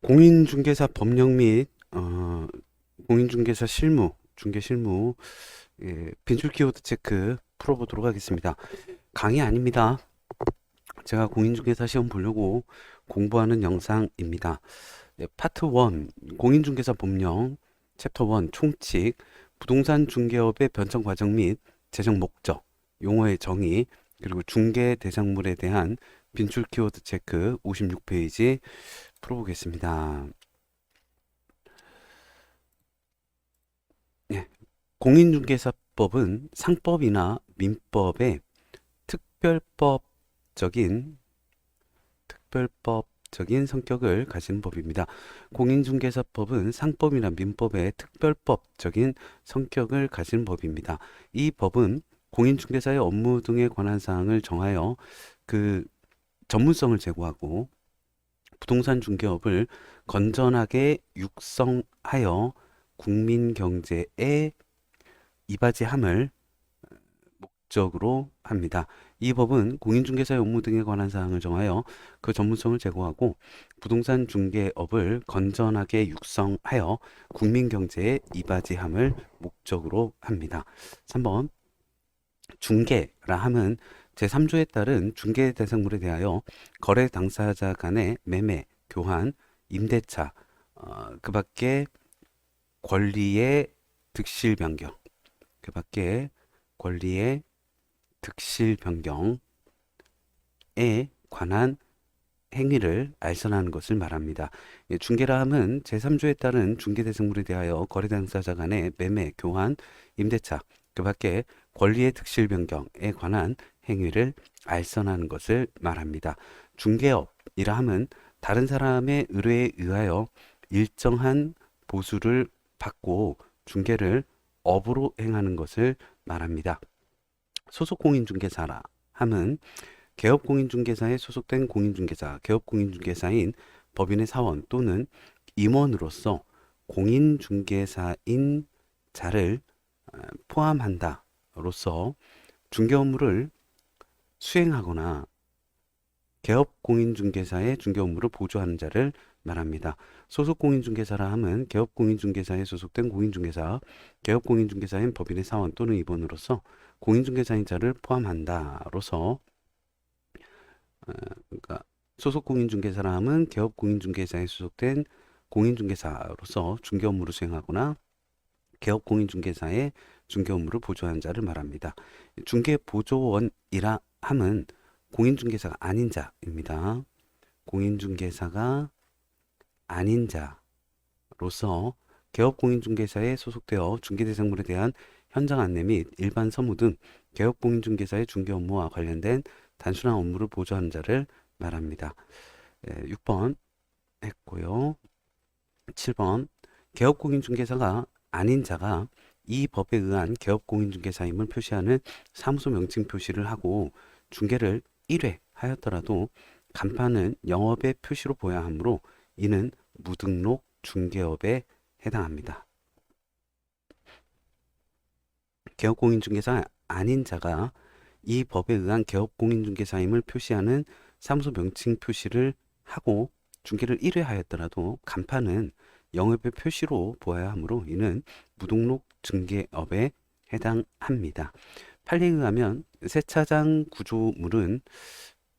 공인중개사 법령 및 공인중개사 실무, 중개 실무, 빈출 키워드 체크 풀어보도록 하겠습니다. 강의 아닙니다. 제가 공인중개사 시험 보려고 공부하는 영상입니다. 파트 1, 공인중개사 법령, 챕터 1, 총칙, 부동산 중개업의 변경 과정 및 재정 목적, 용어의 정의, 그리고 중개 대상물에 대한 빈출 키워드 체크 56페이지 풀어보겠습니다. 네, 공인중개사법은 상법이나 민법의 특별법적인 성격을 가진 법입니다. 공인중개사법은 상법이나 민법의 특별법적인 성격을 가진 법입니다. 이 법은 공인중개사의 업무 등에 관한 사항을 정하여 그 전문성을 제고하고 부동산 중개업을 건전하게 육성하여 국민 경제에 이바지함을 목적으로 합니다. 이 법은 공인중개사의 업무 등에 관한 사항을 정하여 그 전문성을 제고하고 부동산 중개업을 건전하게 육성하여 국민 경제에 이바지함을 목적으로 합니다. 3번 중개라 함은 제3조에 따른 중개 대상물에 대하여 거래 당사자 간의 매매, 교환, 임대차, 그 밖에 권리의 득실 변경, 그 밖에 권리의 득실 변경에 관한 행위를 알선하는 것을 말합니다. 중개라 함은 제3조에 따른 중개 대상물에 대하여 거래 당사자 간의 매매, 교환, 임대차, 그 밖에 권리의 득실 변경에 관한 행위를 알선하는 것을 말합니다. 중개업이라 함은 다른 사람의 의뢰에 의하여 일정한 보수를 받고 중개를 업으로 행하는 것을 말합니다. 소속공인중개사라 함은 개업공인중개사에 소속된 공인중개사, 개업공인중개사인 법인의 사원 또는 임원으로서 공인중개사인 자를 포함한다로서 중개 업무를 수행하거나 개업공인중개사의 중개 업무를 보조하는 자를 말합니다. 소속공인중개사라 함은 개업공인중개사에 소속된 공인중개사, 개업공인중개사인 법인의 사원 또는 임원으로서 공인중개사인 자를 포함한다로서 그러니까 소속공인중개사라 함은 개업공인중개사에 소속된 공인중개사로서 중개 업무를 수행하거나 개업공인중개사의 중개 업무를 보조하는 자를 말합니다. 중개보조원이라 함은 공인중개사가 아닌 자입니다. 공인중개사가 아닌 자로서 개업공인중개사에 소속되어 중개대상물에 대한 현장 안내 및 일반 서무 등 개업공인중개사의 중개 업무와 관련된 단순한 업무를 보조하는 자를 말합니다. 6번 했고요. 7번 개업공인중개사가 아닌 자가 이 법에 의한 개업공인중개사임을 표시하는 사무소 명칭 표시를 하고 중개를 1회 하였더라도 간판은 영업의 표시로 보여야 하므로 이는 무등록 중개업에 해당합니다. 개업공인중개사 아닌 자가 이 법에 의한 개업공인중개사임을 표시하는 사무소 명칭 표시를 하고 중개를 1회 하였더라도 간판은 영업의 표시로 보아야 하므로 이는 무등록 중개업에 해당합니다. 판례에 의하면 세차장 구조물은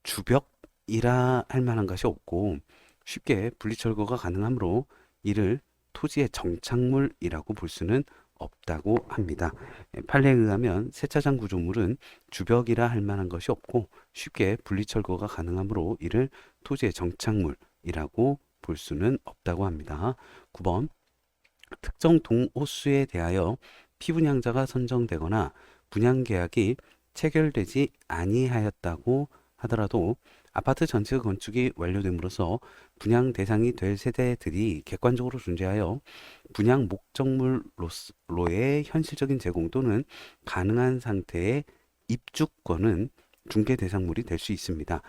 주벽이라 할 만한 것이 없고 쉽게 분리철거가 가능하므로 이를 토지의 정착물이라고 볼 수는 없다고 합니다. 판례에 의하면 세차장 구조물은 주벽이라 할 만한 것이 없고 쉽게 분리철거가 가능하므로 이를 토지의 정착물이라고 볼 수는 없다고 합니다. 9번 특정 동호수에 대하여 피분양자가 선정되거나 분양계약이 체결되지 아니하였다고 하더라도 아파트 전체 건축이 완료됨으로써 분양 대상이 될 세대들이 객관적으로 존재하여 분양 목적물로의 현실적인 제공 또는 가능한 상태의 입주권은 중개 대상물이 될 수 있습니다.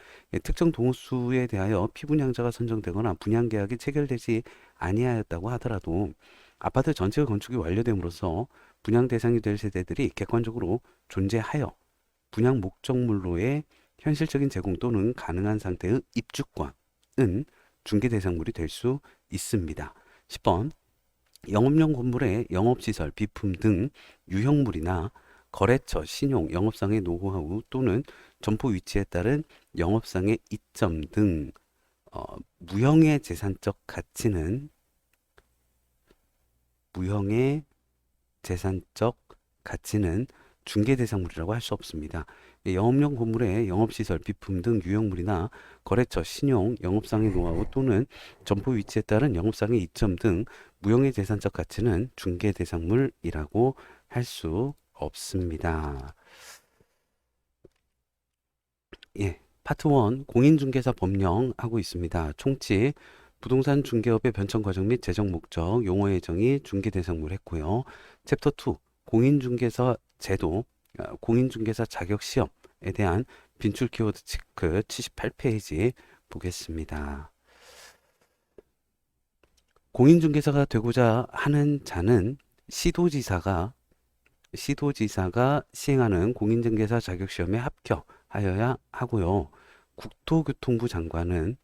특정 동호수에 대하여 피분양자가 선정되거나 분양계약이 체결되지 아니하였다고 하더라도 아파트 전체 건축이 완료됨으로써 분양 대상이 될 세대들이 객관적으로 존재하여 분양 목적물로의 현실적인 제공 또는 가능한 상태의 입주권은 중개대상물이 될 수 있습니다. 10번 영업용 건물의 영업시설, 비품 등 유형물이나 거래처, 신용, 영업상의 노하우 또는 점포 위치에 따른 영업상의 이점 등 무형의 재산적 가치는 중개대상물이라고 할 수 없습니다. 영업용 건물의 영업시설, 비품 등 유형물이나 거래처, 신용, 영업상의 노하우 또는 점포 위치에 따른 영업상의 이점 등 무형의 재산적 가치는 중개대상물이라고 할 수 없습니다. 예, 파트 1 공인중개사 법령 하고 있습니다. 총칙, 부동산 중개업의 변청 과정 및 재정 목적, 용어의 정의, 중개대상물 했고요. 챕터 2 공인중개사 제도, 공인중개사 자격 시험에 대한 빈출 키워드 체크 78페이지 보겠습니다. 공인중개사가 되고자 하는 자는 시도지사가 시행하는 공인중개사 자격시험에 합격하여야 하고요. 국토교통부 장관은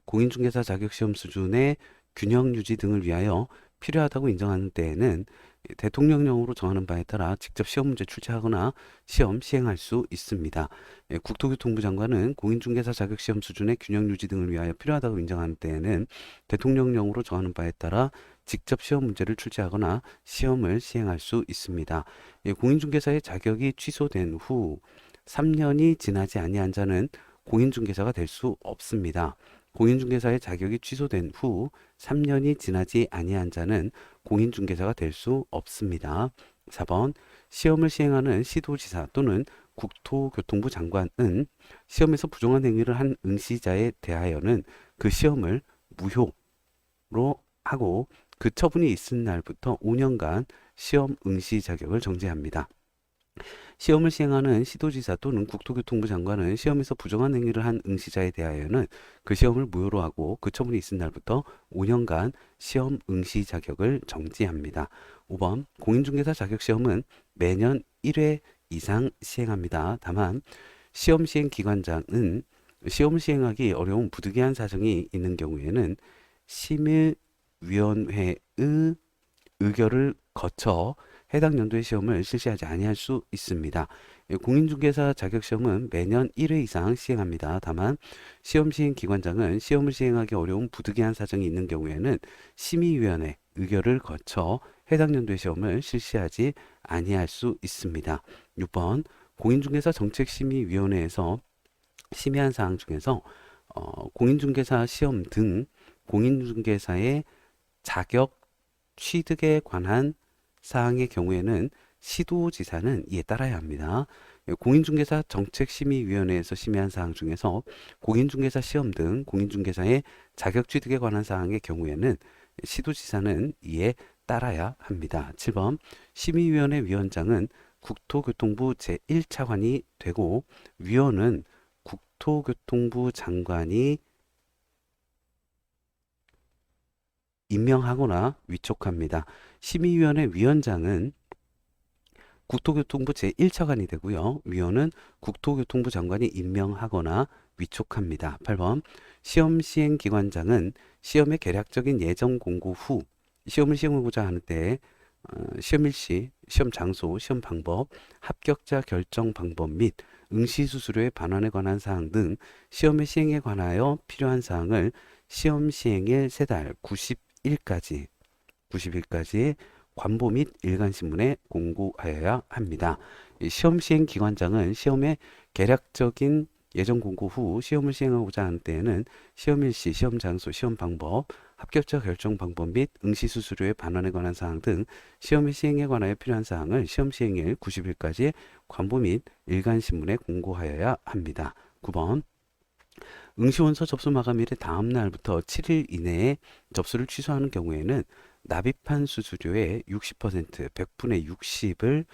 공인중개사 자격시험 수준의 균형 유지 등을 위하여 필요하다고 인정하는 때에는 대통령령으로 정하는 바에 따라 직접 시험 문제 출제하거나 시험 시행할 수 있습니다. 국토교통부 장관은 공인중개사 자격시험 수준의 균형 유지 등을 위하여 필요하다고 인정하는 때에는 대통령령으로 정하는 바에 따라 직접 시험 문제를 출제하거나 시험을 시행할 수 있습니다. 공인중개사의 자격이 취소된 후 3년이 지나지 아니한 자는 공인중개사가 될 수 없습니다. 공인중개사의 자격이 취소된 후 3년이 지나지 아니한 자는 공인중개사가 될 수 없습니다. 4번 시험을 시행하는 시도지사 또는 국토교통부 장관은 시험에서 부정한 행위를 한 응시자에 대하여는 그 시험을 무효로 하고 그 처분이 있은 날부터 5년간 시험 응시 자격을 정지합니다. 시험을 시행하는 시도지사 또는 국토교통부 장관은 시험에서 부정한 행위를 한 응시자에 대하여는 그 시험을 무효로 하고 그 처분이 있은 날부터 5년간 시험 응시 자격을 정지합니다. 5번 공인중개사 자격시험은 매년 1회 이상 시행합니다. 다만 시험 시행 기관장은 시험을 시행하기 어려운 부득이한 사정이 있는 경우에는 심의위원회의 의결을 거쳐 해당 연도의 시험을 실시하지 아니할 수 있습니다. 공인중개사 자격시험은 매년 1회 이상 시행합니다. 다만 시험 시행 기관장은 시험을 시행하기 어려운 부득이한 사정이 있는 경우에는 심의위원회 의결을 거쳐 해당 연도의 시험을 실시하지 아니할 수 있습니다. 6번 공인중개사 정책심의위원회에서 심의한 사항 중에서 공인중개사 시험 등 공인중개사의 자격 취득에 관한 사항의 경우에는 시도지사는 이에 따라야 합니다. 공인중개사 정책심의위원회에서 심의한 사항 중에서 공인중개사 시험 등 공인중개사의 자격 취득에 관한 사항의 경우에는 시도지사는 이에 따라야 합니다. 7번 심의위원회 위원장은 국토교통부 제1차관이 되고 위원은 국토교통부 장관이 임명하거나 위촉합니다. 심의위원회 위원장은 국토교통부 제1차관이 되고요. 위원은 국토교통부 장관이 임명하거나 위촉합니다. 8번 시험 시행 기관장은 시험의 개략적인 예정 공고 후 시험을 시행하고자 하는 때 시험 일시, 시험 장소, 시험 방법, 합격자 결정 방법 및 응시 수수료의 반환에 관한 사항 등 시험의 시행에 관하여 필요한 사항을 시험 시행일 3달 90일까지 관보 및 일간신문에 공고하여야 합니다. 시험 시행 기관장은 시험의 개략적인 예정 공고 후 시험을 시행하고자 하는 때에는 시험 일시, 시험 장소, 시험 방법, 합격자 결정 방법 및 응시 수수료의 반환에 관한 사항 등 시험의 시행에 관하여 필요한 사항을 시험 시행일 90일까지 관보 및 일간신문에 공고하여야 합니다. 9번 응시원서 접수 마감일의 다음 날부터 7일 이내에 접수를 취소하는 경우에는 납입한 수수료의 60%, 100분의 60을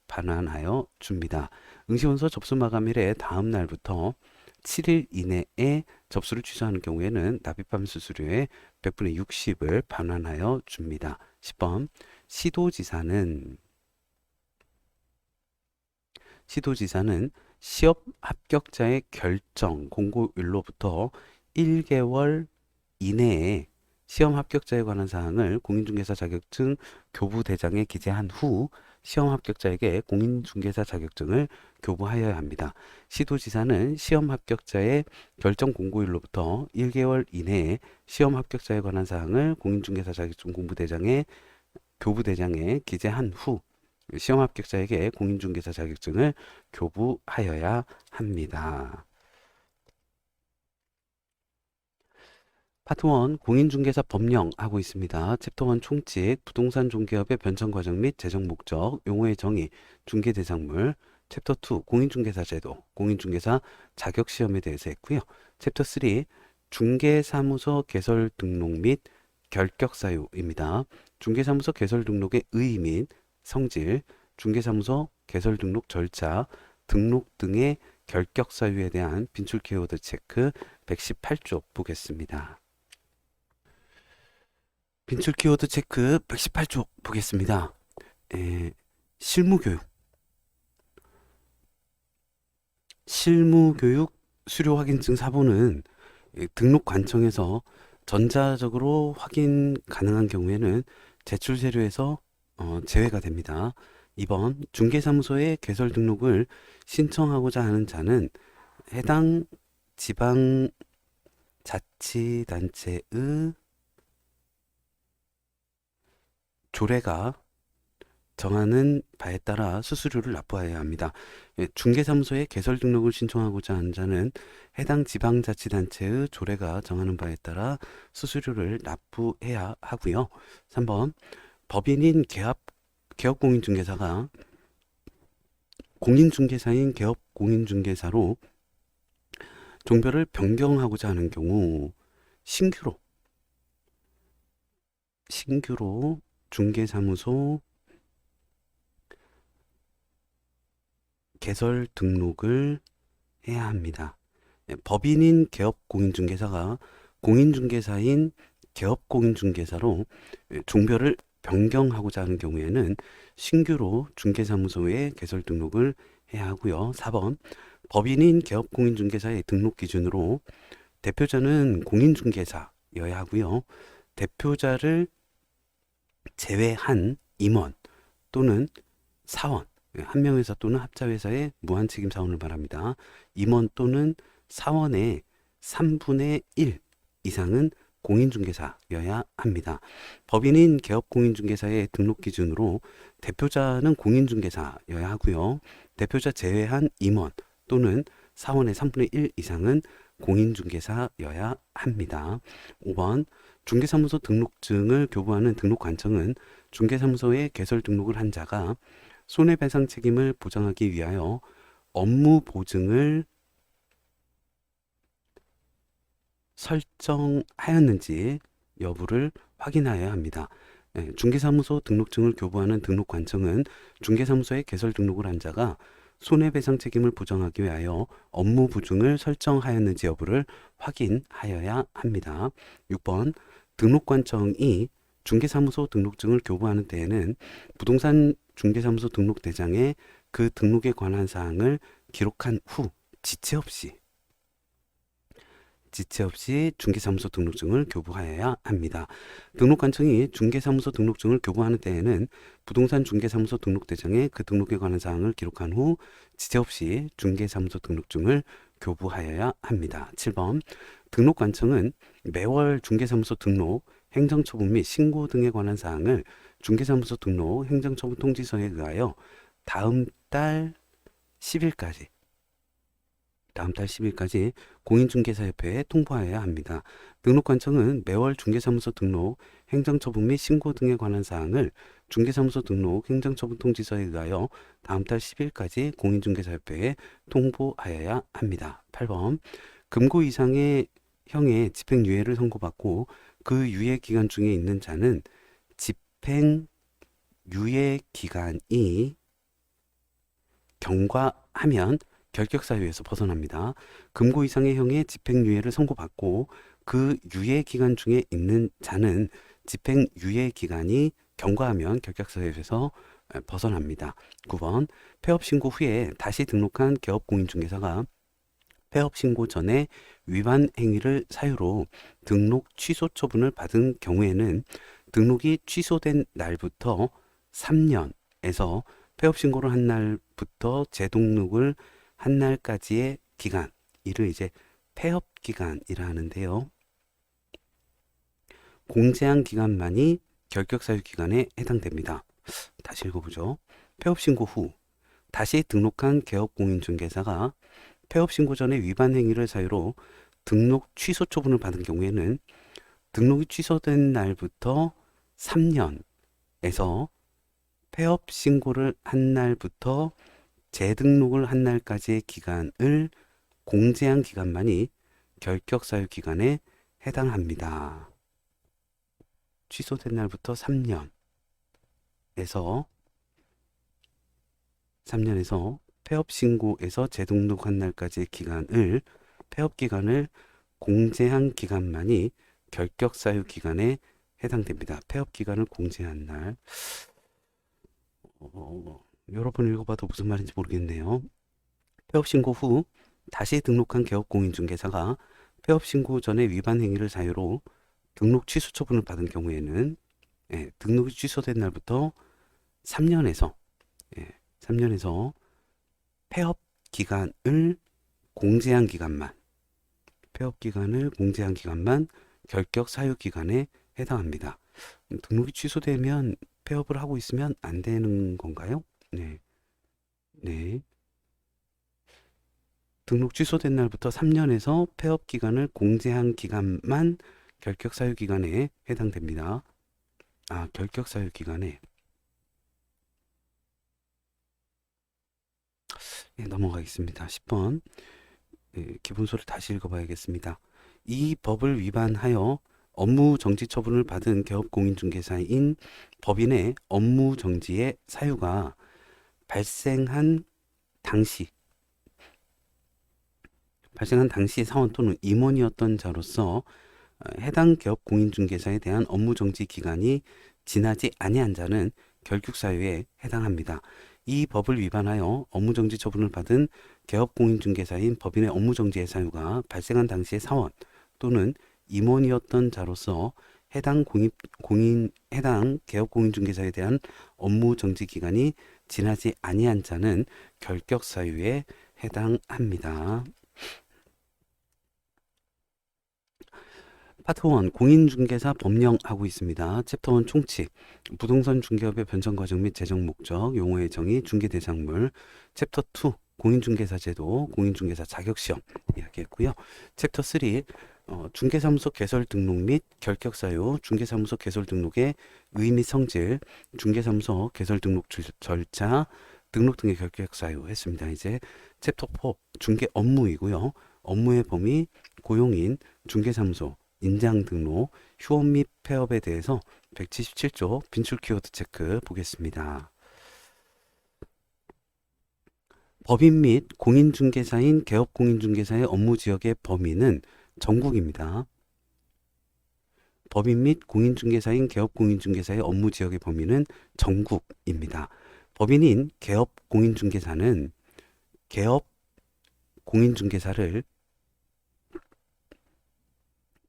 반환하여 줍니다. 응시원서 접수 마감일의 다음 날부터 7일 이내에 접수를 취소하는 경우에는 납입한 수수료의 100분의 60을 반환하여 줍니다. 10번 시도지사는 시험 합격자의 결정 공고일로부터 1개월 이내에 시험 합격자에 관한 사항을 공인중개사 자격증 교부대장에 기재한 후 시험 합격자에게 공인중개사 자격증을 교부하여야 합니다. 시도지사는 시험 합격자의 결정 공고일로부터 1개월 이내에 시험 합격자에 관한 사항을 공인중개사 자격증 교부대장에 기재한 후 시험 합격자에게 공인중개사 자격증을 교부하여야 합니다. 파트 1 공인중개사 법령 하고 있습니다. 챕터 1 총칙, 부동산 중개업의 변천 과정 및 재정 목적, 용어의 정의, 중개 대상물. 챕터 2 공인중개사 제도, 공인중개사 자격 시험에 대해서 했고요. 챕터 3 중개사무소 개설 등록 및 결격 사유입니다. 중개사무소 개설 등록의 의의 및 성질, 중개사무소 개설 등록 절차, 등록 등의 결격 사유에 대한 빈출 키워드 체크 118쪽 보겠습니다. 빈출 키워드 체크 118쪽 보겠습니다. 실무교육 수료 확인증 사본은 등록관청에서 전자적으로 확인 가능한 경우에는 제출 세류에서 제외가 됩니다. 2번 중개사무소의 개설 등록을 신청하고자 하는 자는 해당 지방자치단체의 조례가 정하는 바에 따라 수수료를 납부해야 합니다. 중개사무소에 개설 등록을 신청하고자 하는 자는 해당 지방자치단체의 조례가 정하는 바에 따라 수수료를 납부해야 하고요. 3번 법인인 개업공인중개사가 공인중개사인 개업공인중개사로 종별을 변경하고자 하는 경우 신규로 중개사무소 개설 등록을 해야 합니다. 법인인 개업공인중개사가 공인중개사인 개업공인중개사로 종별을 변경하고자 하는 경우에는 신규로 중개사무소에 개설 등록을 해야 하고요. 4번 법인인 개업공인중개사의 등록 기준으로 대표자는 공인중개사여야 하고요. 대표자를 제외한 임원 또는 사원, 한 명회사 또는 합자회사의 무한책임 사원을 말합니다. 임원 또는 사원의 3분의 1 이상은 공인중개사여야 합니다. 법인인 개업공인중개사의 등록 기준으로 대표자는 공인중개사여야 하고요. 대표자 제외한 임원 또는 사원의 3분의 1 이상은 공인중개사여야 합니다. 5번 중개사무소 등록증을 교부하는 등록관청은 중개사무소에 개설 등록을 한 자가 손해배상 책임을 보장하기 위하여 업무 보증을 설정하였는지 여부를 확인하여야 합니다. 중개사무소 등록증을 교부하는 등록관청은 중개사무소에 개설 등록을 한 자가 손해배상 책임을 보장하기 위하여 업무 보증을 설정하였는지 여부를 확인하여야 합니다. 6번 등록관청이 중개사무소 등록증을 교부하는 때에는 부동산 중개사무소 등록대장에 그 등록에 관한 사항을 기록한 후 지체 없이 중개사무소 등록증을 교부하여야 합니다. 등록관청이 중개사무소 등록증을 교부하는 때에는 부동산 중개사무소 등록대장에 그 등록에 관한 사항을 기록한 후 지체 없이 중개사무소 등록증을 교부하여야 합니다. 7번 등록관청은 매월 중개사무소 등록, 행정처분 및 신고 등에 관한 사항을 중개사무소 등록, 행정처분 통지서에 의하여 다음 달 10일까지 공인중개사협회에 통보하여야 합니다. 등록관청은 매월 중개사무소 등록, 행정처분 및 신고 등에 관한 사항을 중개사무소 등록, 행정처분 통지서에 의하여 다음 달 10일까지 공인중개사협회에 통보하여야 합니다. 8번 금고 이상의 형의 집행유예를 선고받고 그 유예기간 중에 있는 자는 집행유예기간이 경과하면 결격사유에서 벗어납니다. 금고 이상의 형의 집행유예를 선고받고 그 유예기간 중에 있는 자는 집행유예기간이 경과하면 결격사유에서 벗어납니다. 9번 폐업 신고 후에 다시 등록한 개업 공인중개사가 폐업 신고 전에 위반 행위를 사유로 등록 취소 처분을 받은 경우에는 등록이 취소된 날부터 3년에서 폐업 신고를 한 날부터 재등록을 한 날까지의 기간, 이를 이제 폐업 기간이라 하는데요. 공제한 기간만이 결격 사유 기간에 해당됩니다. 다시 읽어보죠. 폐업 신고 후 다시 등록한 개업 공인중개사가 폐업 신고 전에 위반 행위를 사유로 등록 취소 처분을 받은 경우에는 등록이 취소된 날부터 3년에서 폐업 신고를 한 날부터 재등록을 한 날까지의 기간을 공제한 기간만이 결격 사유 기간에 해당합니다. 취소된 날부터 3년에서 폐업 신고에서 재등록한 날까지의 기간을 폐업 기간을 공제한 기간만이 결격 사유 기간에 해당됩니다. 폐업 기간을 공제한 날. 여러 번 읽어봐도 무슨 말인지 모르겠네요. 폐업 신고 후 다시 등록한 개업 공인중개사가 폐업 신고 전에 위반 행위를 사유로 등록 취소 처분을 받은 경우에는 등록이 취소된 날부터 3년에서 3년에서 폐업 기간을 공제한 기간만 결격 사유 기간에 해당합니다. 등록이 취소되면 폐업을 하고 있으면 안 되는 건가요? 네. 등록 취소된 날부터 3년에서 폐업 기간을 공제한 기간만 결격 사유 기간에 해당됩니다. 결격 사유 기간에. 넘어가겠습니다. 10번. 기본소를 다시 읽어봐야겠습니다. 이 법을 위반하여 업무 정지 처분을 받은 개업 공인중개사인 법인의 업무 정지의 사유가 발생한 당시 사원 또는 임원이었던 자로서 해당 개업 공인중개사에 대한 업무 정지 기간이 지나지 아니한 자는 결격 사유에 해당합니다. 이 법을 위반하여 업무 정지 처분을 받은 개업 공인중개사인 법인의 업무 정지의 사유가 발생한 당시의 사원 또는 임원이었던 자로서 해당 개업 공인중개사에 대한 업무 정지 기간이 지나지 아니한 자는 결격 사유에 해당합니다. 파트 1 공인중개사 법령하고 있습니다. 챕터 1 총칙, 부동산 중개업의 변경 과정 및 재정 목적, 용어의 정의, 중개대상물. 챕터 2 공인중개사 제도, 공인중개사 자격시험 이야기했고요. 챕터 3 중개사무소 개설 등록 및 결격 사유, 중개사무소 개설 등록의 의 및 성질, 중개사무소 개설 등록 절차, 등록 등의 결격 사유 했습니다. 이제 챕터 4 중개 업무이고요. 업무의 범위, 고용인, 중개사무소, 인장 등록, 휴업 및 폐업에 대해서 177조 빈출 키워드 체크 보겠습니다. 법인 및 공인중개사인 개업 공인중개사의 업무 지역의 범위는 전국입니다. 법인 및 공인중개사인 개업 공인중개사의 업무 지역의 범위는 전국입니다. 법인인 개업 공인중개사는 개업 공인중개사를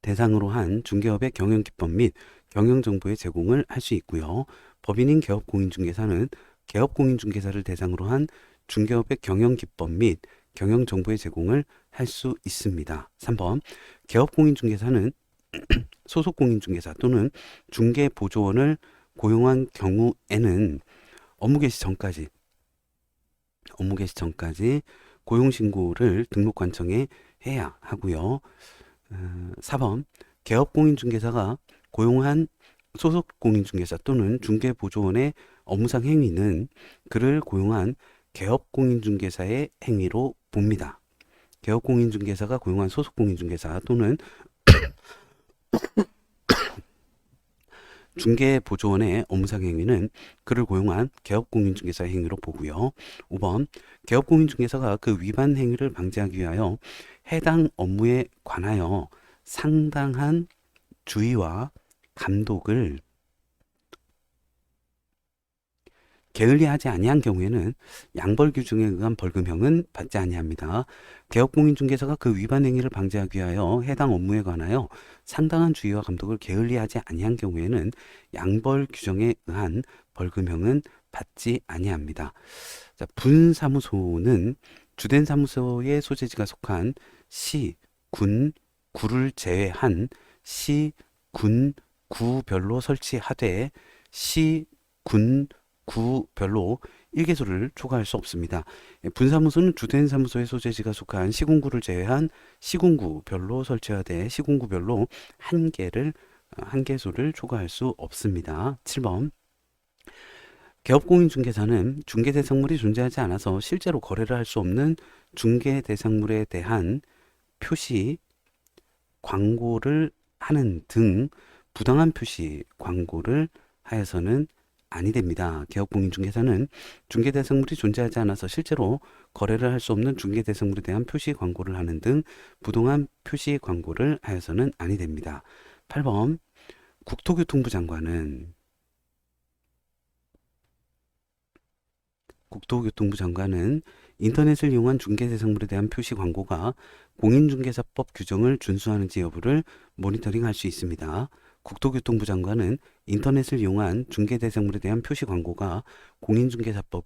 대상으로 한 중개업의 경영기법 및 경영정보의 제공을 할 수 있고요. 법인인 개업 공인중개사는 개업 공인중개사를 대상으로 한 중개업의 경영기법 및 경영정보의 제공을 할 수 있습니다. 3번 개업 공인중개사는 소속 공인중개사 또는 중개보조원을 고용한 경우에는 업무 개시 전까지 고용신고를 등록관청에 해야 하고요. 4번 개업 공인중개사가 고용한 소속 공인중개사 또는 중개보조원의 업무상 행위는 그를 고용한 개업 공인중개사의 행위로 봅니다. 개업 공인중개사가 고용한 소속 공인중개사 또는 중개보조원의 업무상 행위는 그를 고용한 개업 공인중개사의 행위로 보고요. 5번 개업 공인중개사가 그 위반 행위를 방지하기 위하여 해당 업무에 관하여 상당한 주의와 감독을 게을리하지 아니한 경우에는 양벌 규정에 의한 벌금형은 받지 아니합니다. 개업공인중개사가 그 위반 행위를 방지하기 위하여 해당 업무에 관하여 상당한 주의와 감독을 게을리하지 아니한 경우에는 양벌 규정에 의한 벌금형은 받지 아니합니다. 자, 분사무소는 주된 사무소의 소재지가 속한 시, 군, 구를 제외한 시, 군, 구별로 설치하되 시, 군, 구별로 일개소를 초과할 수 없습니다. 분사무소는 주된 사무소의 소재지가 속한 시군구를 제외한 시군구별로 설치하되 시군구별로 한 개소를 초과할 수 없습니다. 7번 개업공인중개사는 중개대상물이 존재하지 않아서 실제로 거래를 할 수 없는 중개대상물에 대한 표시, 광고를 하는 등 부당한 표시, 광고를 하여서는 아니 됩니다. 개업공인중개사는 중개대상물이 존재하지 않아서 실제로 거래를 할 수 없는 중개대상물에 대한 표시, 광고를 하는 등 부당한 표시, 광고를 하여서는 아니 됩니다. 8번 국토교통부 장관은 인터넷을 이용한 중개대상물에 대한 표시 광고가 공인중개사법 규정을 준수하는지 여부를 모니터링할 수 있습니다. 국토교통부 장관은 인터넷을 이용한 중개대상물에 대한 표시 광고가 공인중개사법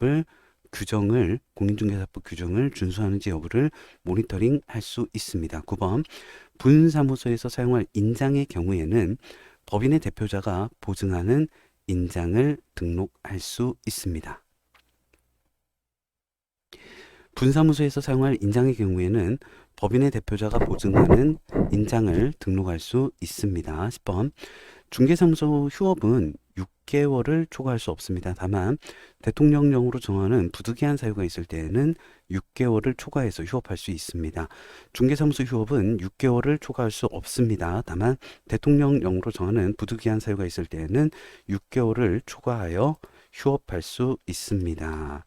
규정을 준수하는지 여부를 모니터링할 수 있습니다. 9번 분사무소에서 사용할 인장의 경우에는 법인의 대표자가 보증하는 인장을 등록할 수 있습니다. 분사무소에서 사용할 인장의 경우에는 법인의 대표자가 보증하는 인장을 등록할 수 있습니다. 10번 중개사무소 휴업은 6개월을 초과할 수 없습니다. 다만 대통령령으로 정하는 부득이한 사유가 있을 때에는 6개월을 초과해서 휴업할 수 있습니다. 중개사무소 휴업은 6개월을 초과할 수 없습니다. 다만 대통령령으로 정하는 부득이한 사유가 있을 때에는 6개월을 초과하여 휴업할 수 있습니다.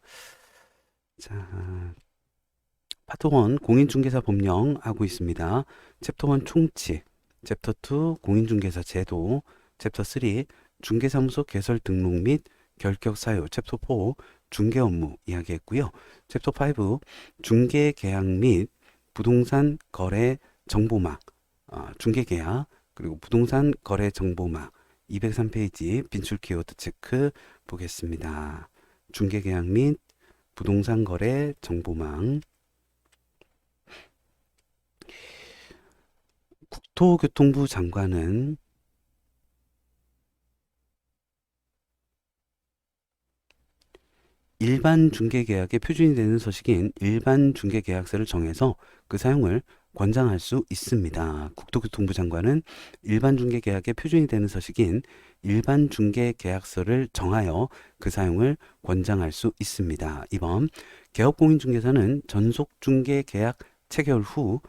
자, 파트 1 공인중개사 법령 하고 있습니다. 챕터 1 총칙, 챕터 2 공인중개사 제도, 챕터 3 중개사무소 개설 등록 및 결격 사유, 챕터 4 중개 업무 이야기했고요. 챕터 5 중개계약 및 부동산 거래 정보망, 중개계약 그리고 부동산 거래 정보망 203페이지 빈출 키워드 체크 보겠습니다. 중개계약 및 부동산 거래 정보망. 국토교통부 장관은 일반 중개계약의 표준이 되는 서식인 일반 중개계약서를 정해서 그 사용을 권장할 수 있습니다. 국토교통부 장관은 일반 중개계약의 표준이 되는 서식인 일반 중개계약서를 정하여 그 사용을 권장할 수 있습니다. 2번 개업공인중개사는 전속중개계약 체결 후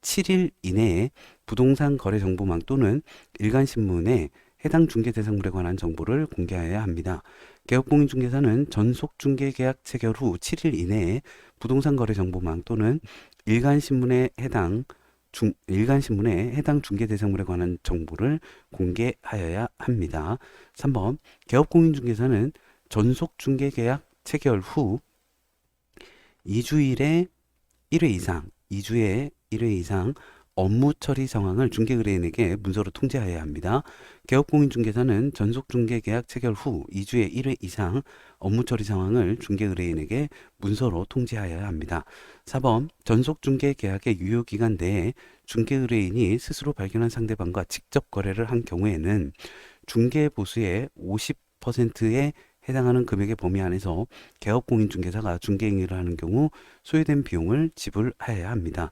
7일 이내에 부동산 거래 정보망 또는 일간신문에 해당 중개대상물에 관한 정보를 공개하여야 합니다. 개업공인중개사는 전속중개계약 체결 후 7일 이내에 부동산 거래 정보망 또는 일간신문에 해당 중개대상물에 관한 정보를 공개하여야 합니다. 3번 개업공인중개사는 전속중개계약 체결 후 2주에 1회 이상 업무 처리 상황을 중개의뢰인에게 문서로 통지하여야 합니다. 개업공인중개사는 전속중개계약 체결 후 2주에 1회 이상 업무 처리 상황을 중개의뢰인에게 문서로 통지하여야 합니다. 4번 전속중개계약의 유효기간 내에 중개의뢰인이 스스로 발견한 상대방과 직접 거래를 한 경우에는 중개보수의 50%에 해당하는 금액의 범위 안에서 개업공인중개사가 중개행위를 하는 경우 소요된 비용을 지불하여야 합니다.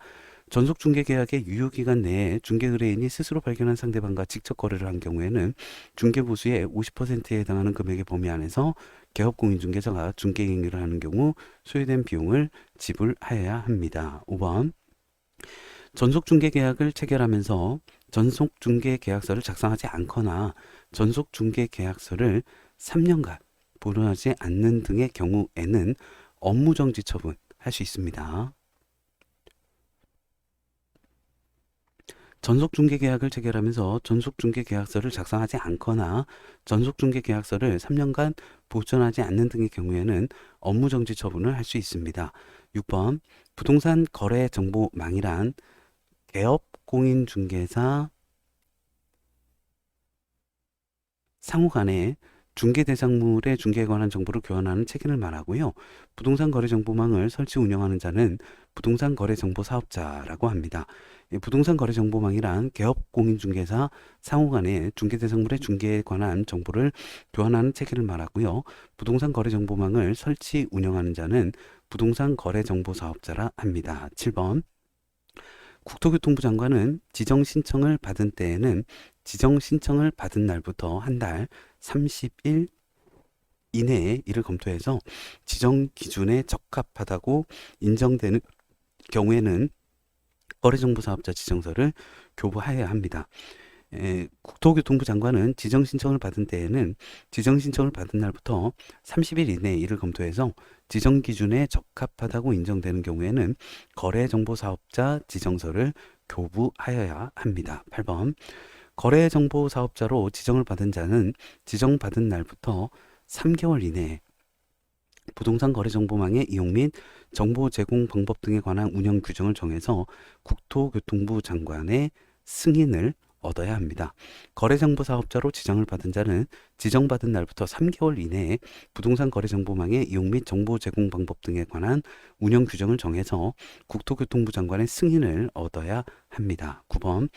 전속중개계약의 유효기간 내에 중개의뢰인이 스스로 발견한 상대방과 직접 거래를 한 경우에는 중개보수의 50%에 해당하는 금액의 범위 안에서 개업공인중개사가 중개행위를 하는 경우 소요된 비용을 지불하여야 합니다. 5번 전속중개계약을 체결하면서 전속중개계약서를 작성하지 않거나 전속중개계약서를 3년간 보류하지 않는 등의 경우에는 업무정지 처분할 수 있습니다. 전속중개계약을 체결하면서 전속중개계약서를 작성하지 않거나 전속중개계약서를 3년간 보존하지 않는 등의 경우에는 업무정지 처분을 할 수 있습니다. 6번 부동산 거래 정보망이란 개업 공인중개사 상호 간에 중개 대상물의 중개에 관한 정보를 교환하는 체계를 말하고요. 부동산 거래 정보망을 설치 운영하는 자는 부동산 거래 정보 사업자라고 합니다. 부동산 거래 정보망이란 개업 공인중개사 상호 간에 중개 대상물의 중개에 관한 정보를 교환하는 체계를 말하고요. 부동산 거래 정보망을 설치 운영하는 자는 부동산 거래 정보 사업자라 합니다. 7번 국토교통부 장관은 지정 신청을 받은 때에는 지정 신청을 받은 날부터 한 달 30일 이내에 이를 검토해서 지정 기준에 적합하다고 인정되는 경우에는 거래정보사업자 지정서를 교부하여야 합니다. 국토교통부 장관은 지정 신청을 받은 때에는 지정 신청을 받은 날부터 30일 이내에 이를 검토해서 지정 기준에 적합하다고 인정되는 경우에는 거래정보사업자 지정서를 교부하여야 합니다. 8번 거래정보사업자로 지정을 받은 자는 지정받은 날부터 3개월 이내에 부동산 거래정보망의 이용 및 정보 제공 방법 등에 관한 운영 규정을 정해서 국토교통부 장관의 승인을 얻어야 합니다. 거래정보사업자로 지정을 받은 자는 지정받은 날부터 3개월 이내에 부동산 거래정보망의 이용 및 정보 제공 방법 등에 관한 운영 규정을 정해서 국토교통부 장관의 승인을 얻어야 합니다. 9번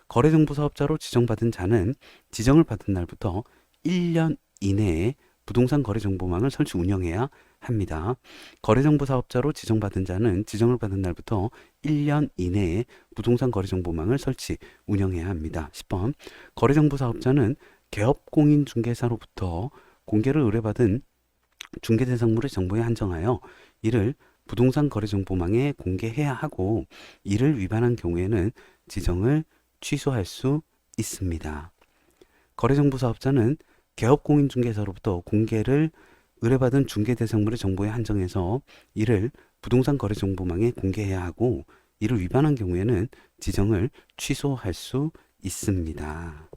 거래정보사업자로 지정받은 자는 지정을 받은 날부터 1년 이내에 부동산 거래정보망을 설치 운영해야 합니다. 거래정보사업자로 지정받은 자는 지정을 받은 날부터 1년 이내에 부동산 거래정보망을 설치 운영해야 합니다. 10번 거래정보사업자는 개업공인중개사로부터 공개를 의뢰받은 중개대상물의 정보에 한정하여 이를 부동산 거래정보망에 공개해야 하고 이를 위반한 경우에는 지정을 취소할 수 있습니다. 거래정보사업자는 개업공인중개사로부터 공개를 의뢰받은 중개대상물의 정보에 한정해서 이를 부동산 거래정보망에 공개해야 하고 이를 위반한 경우에는 지정을 취소할 수 있습니다.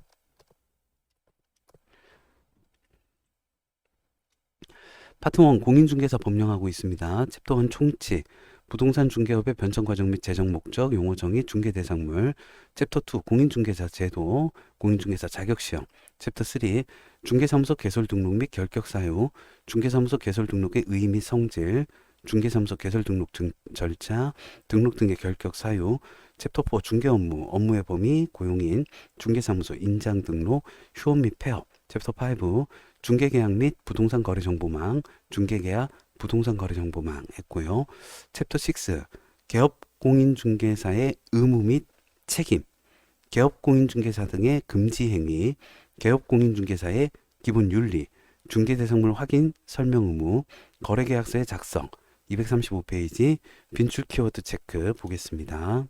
파트 1 공인중개사 법령하고 있습니다. 챕터 1 총칙 부동산 중개업의 변정 과정 및 재정 목적, 용어 정의, 중개 대상물. 챕터 2 공인중개사 제도, 공인중개사 자격 시험. 챕터 3 중개사무소 개설 등록 및 결격 사유, 중개사무소 개설 등록의 의의 및 성질, 중개사무소 개설 등록 절차, 등록 등의 결격 사유. 챕터 4 중개 업무, 업무의 범위, 고용인, 중개사무소 인장 등록, 휴업 및 폐업. 챕터 5 중개계약 및 부동산 거래 정보망, 중개계약, 부동산 거래 정보망 했고요. 챕터 6 개업 공인중개사의 의무 및 책임, 개업 공인중개사 등의 금지 행위, 개업 공인중개사의 기본 윤리, 중개 대상물 확인 설명 의무, 거래계약서의 작성, 235페이지 빈출 키워드 체크 보겠습니다.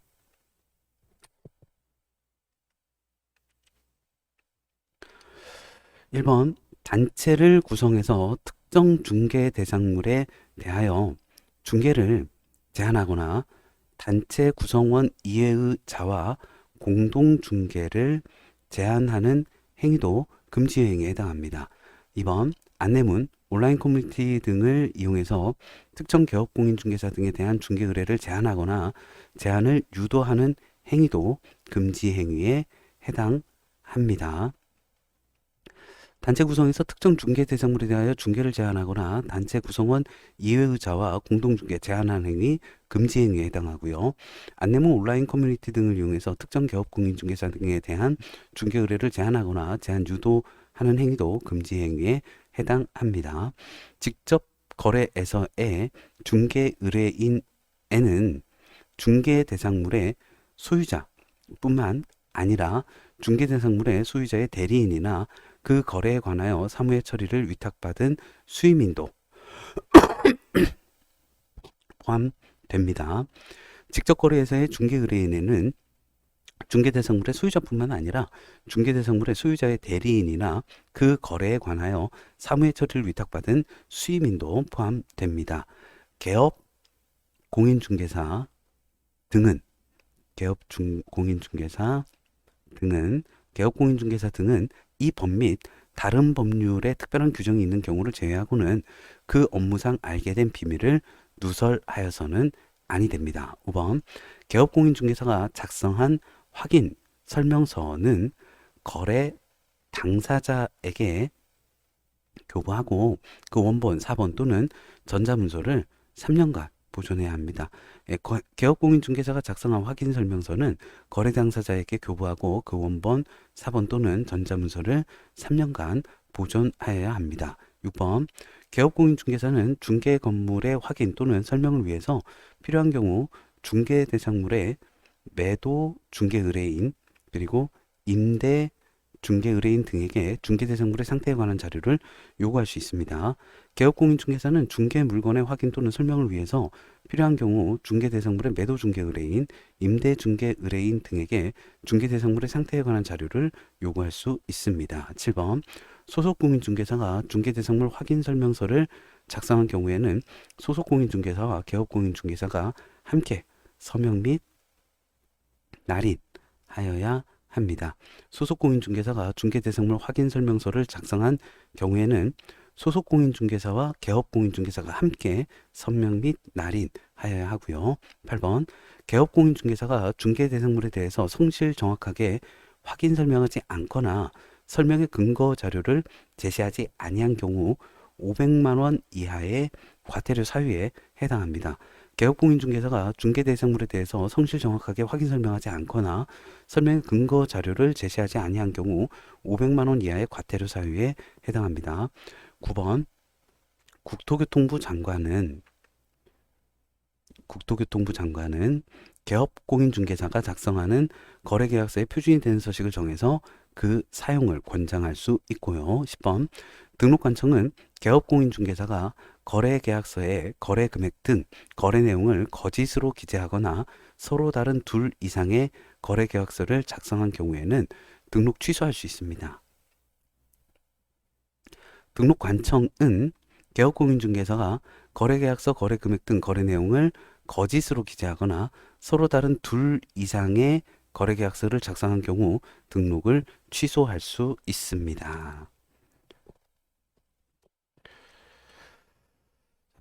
1번 단체를 구성해서 특정 중개 대상물에 대하여 중개를 제한하거나 단체 구성원 이외의 자와 공동 중개를 제한하는 행위도 금지 행위에 해당합니다. 2번 안내문, 온라인 커뮤니티 등을 이용해서 특정 개업 공인중개사 등에 대한 중개 의뢰를 제한하거나 제한을 유도하는 행위도 금지 행위에 해당합니다. 단체 구성에서 특정 중개 대상물에 대하여 중개를 제한하거나 단체 구성원 이외의 자와 공동중개 제한하는 행위, 금지 행위에 해당하고요. 안내문 온라인 커뮤니티 등을 이용해서 특정 개업 공인중개사 등에 대한 중개 의뢰를 제한하거나 제한 유도하는 행위도 금지 행위에 해당합니다. 직접 거래에서의 중개 의뢰인에는 중개 대상물의 소유자뿐만 아니라 중개 대상물의 소유자의 대리인이나 그 거래에 관하여 사무의 처리를 위탁받은 수임인도 포함됩니다. 직접 거래에서의 중개 의뢰인에는 중개 대상물의 소유자뿐만 아니라 중개 대상물의 소유자의 대리인이나 그 거래에 관하여 사무의 처리를 위탁받은 수임인도 포함됩니다. 개업, 공인중개사 등은 공인중개사 등은 개업공인중개사 등은 이 법 및 다른 법률에 특별한 규정이 있는 경우를 제외하고는 그 업무상 알게 된 비밀을 누설하여서는 아니 됩니다. 5번 개업공인중개사가 작성한 확인 설명서는 거래 당사자에게 교부하고 그 원본 4번 또는 전자문서를 3년간 보존해야 합니다. 개업공인중개사가 작성한 확인 설명서는 거래 당사자에게 교부하고 그 원본 4번 또는 전자문서를 3년간 보존하여야 합니다. 6번 개업공인중개사는 중개 건물의 확인 또는 설명을 위해서 필요한 경우 중개 대상물의 매도 중개 의뢰인 그리고 임대 중개 의뢰인 등에게 중개 대상물의 상태에 관한 자료를 요구할 수 있습니다. 개업공인중개사는 중개 물건의 확인 또는 설명을 위해서 필요한 경우 중개 대상물의 매도 중개 의뢰인, 임대 중개 의뢰인 등에게 중개 대상물의 상태에 관한 자료를 요구할 수 있습니다. 7번 소속 공인중개사가 중개 대상물 확인 설명서를 작성한 경우에는 소속 공인중개사와 개업공인중개사가 함께 서명 및 날인하여야 합니다. 소속 공인중개사가 중개 대상물 확인 설명서를 작성한 경우에는 소속 공인중개사와 개업 공인중개사가 함께 서명 및 날인하여야 하고요. 8번 개업 공인중개사가 중개 대상물에 대해서 성실 정확하게 확인 설명하지 않거나 설명의 근거 자료를 제시하지 아니한 경우 500만 원 이하의 과태료 사유에 해당합니다. 개업공인중개사가 중개 대상물에 대해서 성실 정확하게 확인 설명하지 않거나 설명의 근거 자료를 제시하지 아니한 경우 500만 원 이하의 과태료 사유에 해당합니다. 9번 국토교통부 장관은 개업공인중개사가 작성하는 거래계약서의 표준이 되는 서식을 정해서 그 사용을 권장할 수 있고요. 10번 등록관청은 개업공인중개사가 거래계약서에 거래금액 등 거래 내용을 거짓으로 기재하거나 서로 다른 둘 이상의 거래계약서를 작성한 경우에는 등록 취소할 수 있습니다. 등록관청은 개업공인중개사가 거래계약서, 거래금액 등 거래 내용을 거짓으로 기재하거나 서로 다른 둘 이상의 거래계약서를 작성한 경우 등록을 취소할 수 있습니다.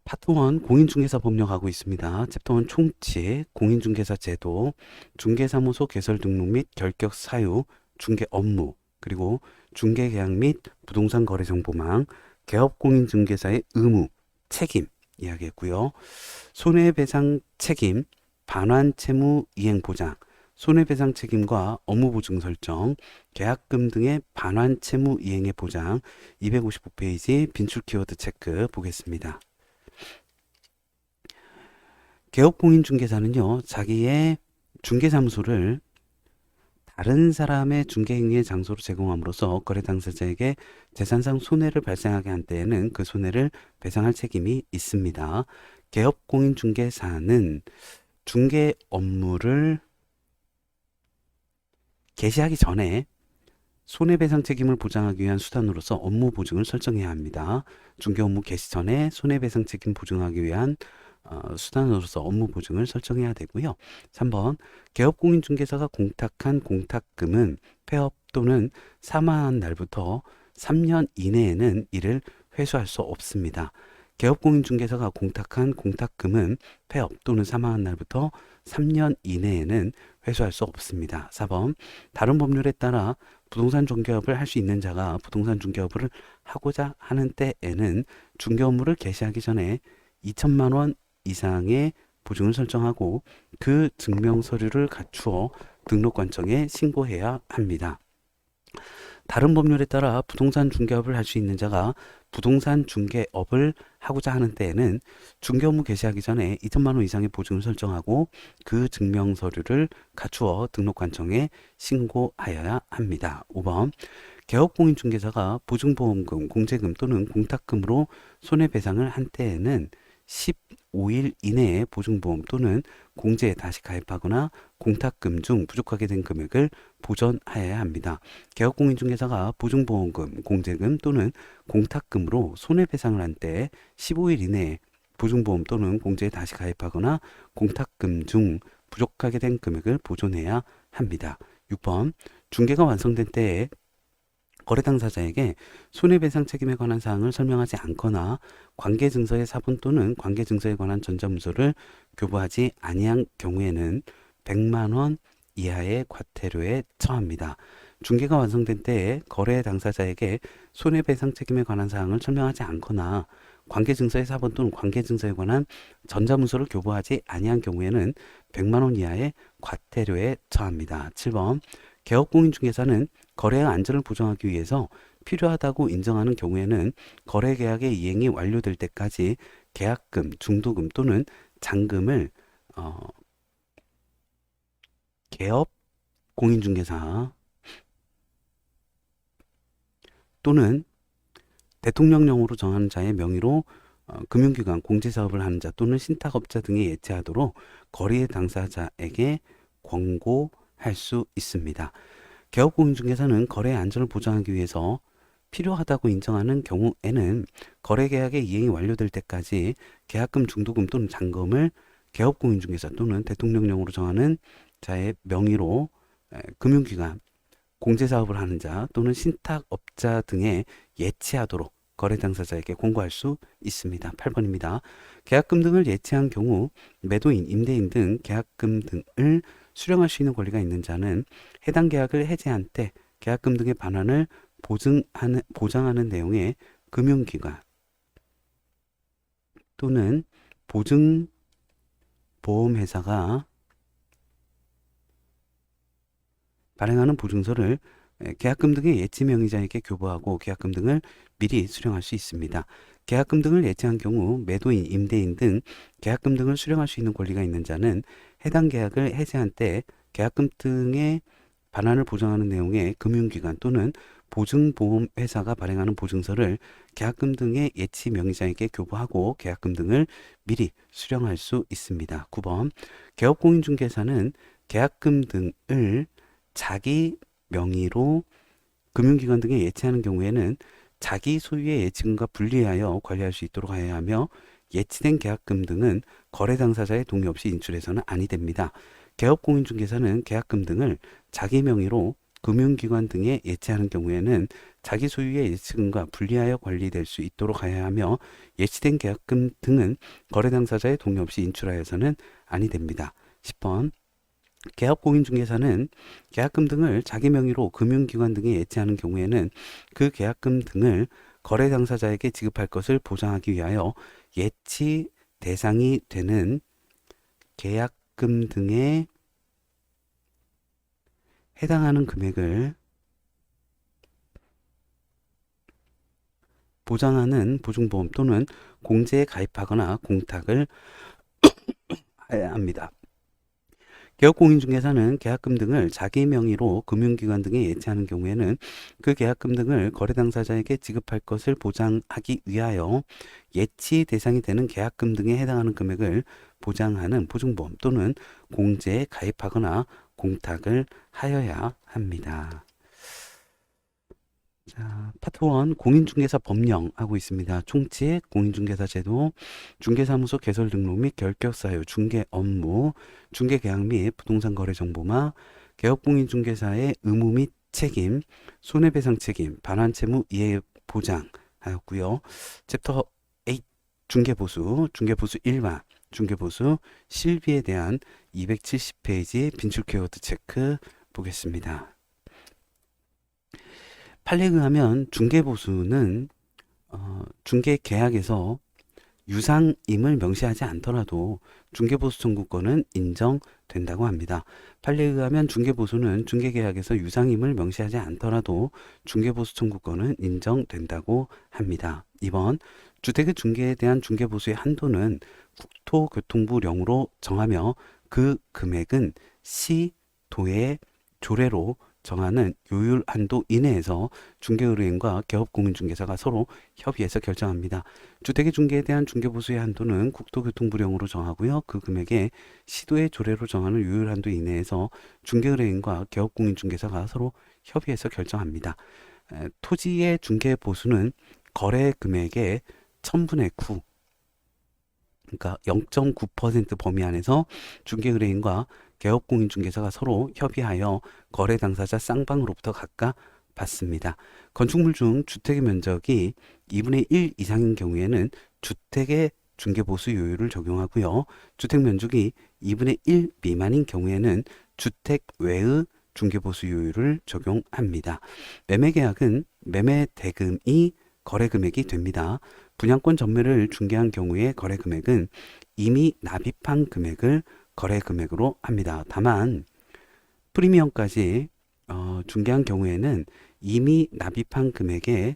파트 1 공인중개사 법령하고 있습니다. 챕터 1 총칙, 공인중개사 제도, 중개사무소 개설 등록 및 결격 사유, 중개 업무, 그리고 중개계약 및 부동산 거래 정보망, 개업공인중개사의 의무, 책임 이야기했고요. 손해배상 책임, 반환채무 이행 보장, 손해배상 책임과 업무보증 설정, 계약금 등의 반환채무 이행의 보장, 255페이지 빈출 키워드 체크 보겠습니다. 개업공인중개사는요, 자기의 중개사무소를 다른 사람의 중개행위의 장소로 제공함으로써 거래 당사자에게 재산상 손해를 발생하게 한 때에는 그 손해를 배상할 책임이 있습니다. 개업공인중개사는 중개 업무를 개시하기 전에 손해배상 책임을 보장하기 위한 수단으로서 업무 보증을 설정해야 합니다. 중개 업무 개시 전에 손해배상 책임 보증하기 위한 수단으로서 업무 보증을 설정해야 되고요. 3번 개업공인중개사가 공탁한 공탁금은 폐업 또는 사망한 날부터 3년 이내에는 이를 회수할 수 없습니다. 개업공인중개사가 공탁한 공탁금은 폐업 또는 사망한 날부터 3년 이내에는 회수할 수 없습니다. 4번 다른 법률에 따라 부동산 중개업을 할 수 있는 자가 부동산 중개업을 하고자 하는 때에는 중개 업무를 개시하기 전에 2천만 원 이상의 보증을 설정하고 그 증명 서류를 갖추어 등록관청에 신고해야 합니다. 다른 법률에 따라 부동산 중개업을 할 수 있는 자가 부동산 중개업을 하고자 하는 때에는 중개 업무 개시하기 전에 2천만 원 이상의 보증을 설정하고 그 증명 서류를 갖추어 등록관청에 신고하여야 합니다. 5번 개업공인중개사가 보증보험금, 공제금 또는 공탁금으로 손해배상을 한 때에는 15일 이내에 보증보험 또는 공제에 다시 가입하거나 공탁금 중 부족하게 된 금액을 보전하여야 합니다. 개업공인중개사가 보증보험금, 공제금 또는 공탁금으로 손해배상을 한 때 15일 이내에 보증보험 또는 공제에 다시 가입하거나 공탁금 중 부족하게 된 금액을 보존해야 합니다. 6번 중개가 완성된 때에 거래 당사자에게 손해배상 책임에 관한 사항을 설명하지 않거나 관계증서의 사본 또는 관계증서에 관한 전자문서를 교부하지 아니한 경우에는 100만 원 이하의 과태료에 처합니다. 중개가 완성된 때에 거래 당사자에게 손해배상 책임에 관한 사항을 설명하지 않거나 관계증서의 사본 또는 관계증서에 관한 전자문서를 교부하지 아니한 경우에는 100만 원 이하의 과태료에 처합니다. 7번 개업공인중개사는 거래의 안전을 보장하기 위해서 필요하다고 인정하는 경우에는 거래계약의 이행이 완료될 때까지 계약금, 중도금 또는 잔금을 개업공인중개사 또는 대통령령으로 정하는 자의 명의로 금융기관, 공제사업을 하는 자 또는 신탁업자 등에 예치하도록 거래 당사자에게 권고할 수 있습니다. 개업공인중개사는 거래의 안전을 보장하기 위해서 필요하다고 인정하는 경우에는 거래계약의 이행이 완료될 때까지 계약금, 중도금 또는 잔금을 개업공인중개사 또는 대통령령으로 정하는 자의 명의로 금융기관, 공제사업을 하는 자 또는 신탁업자 등에 예치하도록 거래 당사자에게 권고할 수 있습니다. 8번입니다. 계약금 등을 예치한 경우 매도인, 임대인 등 계약금 등을 수령할 수 있는 권리가 있는 자는 해당 계약을 해제한 때 계약금 등의 반환을 보장하는 내용의 금융기관 또는 보증보험회사가 발행하는 보증서를 계약금 등의 예치 명의자에게 교부하고 계약금 등을 미리 수령할 수 있습니다. 계약금 등을 예치한 경우 매도인, 임대인 등 계약금 등을 수령할 수 있는 권리가 있는 자는 해당 계약을 해제한 때 계약금 등의 반환을 보장하는 내용의 금융기관 또는 보증보험회사가 발행하는 보증서를 계약금 등의 예치 명의자에게 교부하고 계약금 등을 미리 수령할 수 있습니다. 9번 개업공인중개사는 계약금 등을 자기 명의로 금융기관 등에 예치하는 경우에는 자기 소유의 예치금과 분리하여 관리할 수 있도록 해야 하며 예치된 계약금 등은 거래 당사자의 동의 없이 인출해서는 아니 됩니다. 개업공인중개사는 계약금 등을 자기 명의로 금융기관 등에 예치하는 경우에는 자기 소유의 예치금과 분리하여 관리될 수 있도록 해야 하며 예치된 계약금 등은 거래 당사자의 동의 없이 인출하여서는 아니 됩니다. 10번 개업공인중개사는 계약금 등을 자기 명의로 금융기관 등에 예치하는 경우에는 그 계약금 등을 거래 당사자에게 지급할 것을 보장하기 위하여 예치 대상이 되는 계약금 등에 해당하는 금액을 보장하는 보증보험 또는 공제에 가입하거나 공탁을 해야 합니다. 개업공인중개사는 계약금 등을 자기 명의로 금융기관 등에 예치하는 경우에는 그 계약금 등을 거래 당사자에게 지급할 것을 보장하기 위하여 예치 대상이 되는 계약금 등에 해당하는 금액을 보장하는 보증보험 또는 공제에 가입하거나 공탁을 하여야 합니다. 자, 파트 1 공인중개사 법령 하고 있습니다. 총칙, 공인중개사 제도, 중개사무소 개설 등록 및 결격 사유, 중개 업무, 중개계약 및 부동산 거래 정보마, 개업공인중개사의 의무 및 책임, 손해배상 책임, 반환채무 이해 보장 하였고요. 챕터 8 중개보수, 중개보수 일반, 중개보수 실비에 대한 270페이지 빈출 키워드 체크 보겠습니다. 판례에 의하면 중개보수는 중개계약에서 유상임을 명시하지 않더라도 중개보수 청구권은 인정된다고 합니다. 판례에 의하면 중개보수는 중개계약에서 유상임을 명시하지 않더라도 중개보수 청구권은 인정된다고 합니다. 2번 주택의 중개에 대한 중개보수의 한도는 국토교통부령으로 정하며 그 금액은 시, 도의 조례로 정하는 요율 한도 이내에서 중개의뢰인과 개업공인중개사가 서로 협의해서 결정합니다. 주택의 중개에 대한 중개보수의 한도는 국토교통부령으로 정하고요. 그 금액에 시도의 조례로 정하는 요율 한도 이내에서 중개의뢰인과 개업공인중개사가 서로 협의해서 결정합니다. 토지의 중개보수는 거래 금액의 1000분의 9 그러니까 0.9% 범위 안에서 중개의뢰인과 개업공인중개사가 서로 협의하여 거래 당사자 쌍방으로부터 각각 받습니다. 건축물 중 주택의 면적이 2분의 1 이상인 경우에는 주택의 중개보수 요율을 적용하고요. 주택 면적이 2분의 1 미만인 경우에는 주택 외의 중개보수 요율을 적용합니다. 매매계약은 매매대금이 거래금액이 됩니다. 분양권 전매를 중개한 경우에 거래금액은 이미 납입한 금액을 거래금액으로 합니다. 다만 프리미엄까지 중개한 경우에는 이미 납입한 금액에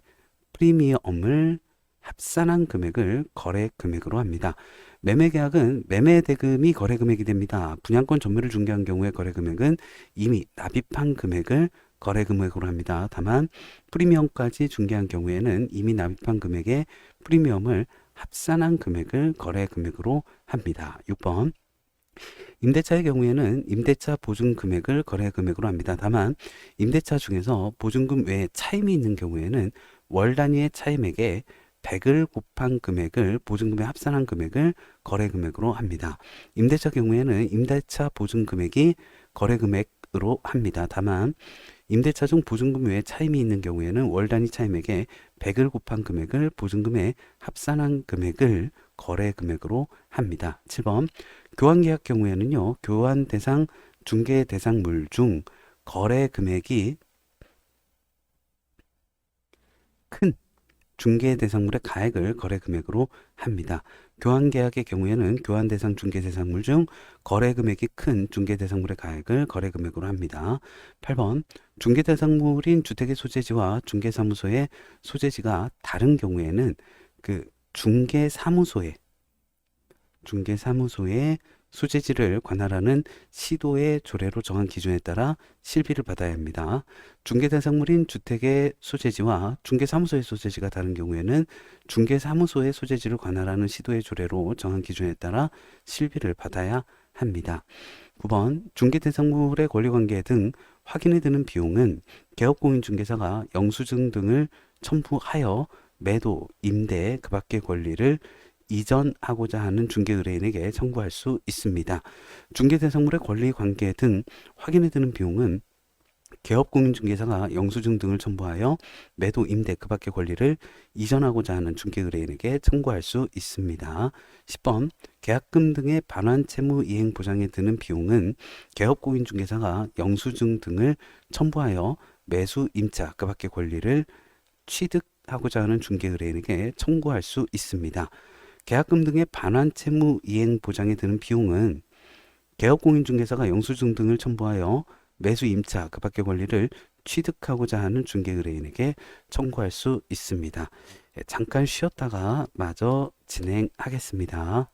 프리미엄을 합산한 금액을 거래금액으로 합니다. 매매계약은 매매대금이 거래금액이 됩니다. 분양권 전매를 중개한 경우에 거래금액은 이미 납입한 금액을 거래금액으로 합니다. 다만 프리미엄까지 중개한 경우에는 이미 납입한 금액에 프리미엄을 합산한 금액을 거래금액으로 합니다. 6번 임대차의 경우에는 임대차 보증금액을 거래금액으로 합니다. 다만 임대차 중에서 보증금 외에 차임이 있는 경우에는 월 단위의 차임액에 100을 곱한 금액을 보증금에 합산한 금액을 거래금액으로 합니다. 임대차 경우에는 임대차 보증금액이 거래금액으로 합니다. 다만 임대차 중 보증금 외에 차임이 있는 경우에는 월 단위 차임액에 100을 곱한 금액을 보증금에 합산한 금액을 거래금액으로 합니다. 7번 교환계약 경우에는요. 교환 대상 중개 대상물 중 거래 금액이 큰 중개 대상물의 가액을 거래 금액으로 합니다. 교환 계약의 경우에는 교환 대상 중개 대상물 중 거래 금액이 큰 중개 대상물의 가액을 거래 금액으로 합니다. 8번 중개 대상물인 주택의 소재지와 중개 사무소의 소재지가 다른 경우에는 그 중개 사무소의 소재지를 관할하는 시도의 조례로 정한 기준에 따라 실비를 받아야 합니다. 중개대상물인 주택의 소재지와 중개사무소의 소재지가 다른 경우에는 중개사무소의 소재지를 관할하는 시도의 조례로 정한 기준에 따라 실비를 받아야 합니다. 9번 중개대상물의 권리관계 등 확인에 드는 비용은 개업공인중개사가 영수증 등을 첨부하여 매도, 임대, 그 밖의 권리를 이전하고자 하는 중개의뢰인에게 청구할 수 있습니다. 중개대상물의 권리관계 등 확인에 드는 비용은 개업공인중개사가 영수증 등을 첨부하여 매도, 임대, 그 밖의 권리를 이전하고자 하는 중개의뢰인에게 청구할 수 있습니다. 10번 계약금 등의 반환 채무 이행 보장에 드는 비용은 개업공인중개사가 영수증 등을 첨부하여 매수, 임차, 그 밖의 권리를 취득하고자 하는 중개의뢰인에게 청구할 수 있습니다. 계약금 등의 반환 채무 이행 보장에 드는 비용은 개업공인중개사가 영수증 등을 첨부하여 매수, 임차, 그 밖의 권리를 취득하고자 하는 중개의뢰인에게 청구할 수 있습니다. 잠깐 쉬었다가 마저 진행하겠습니다.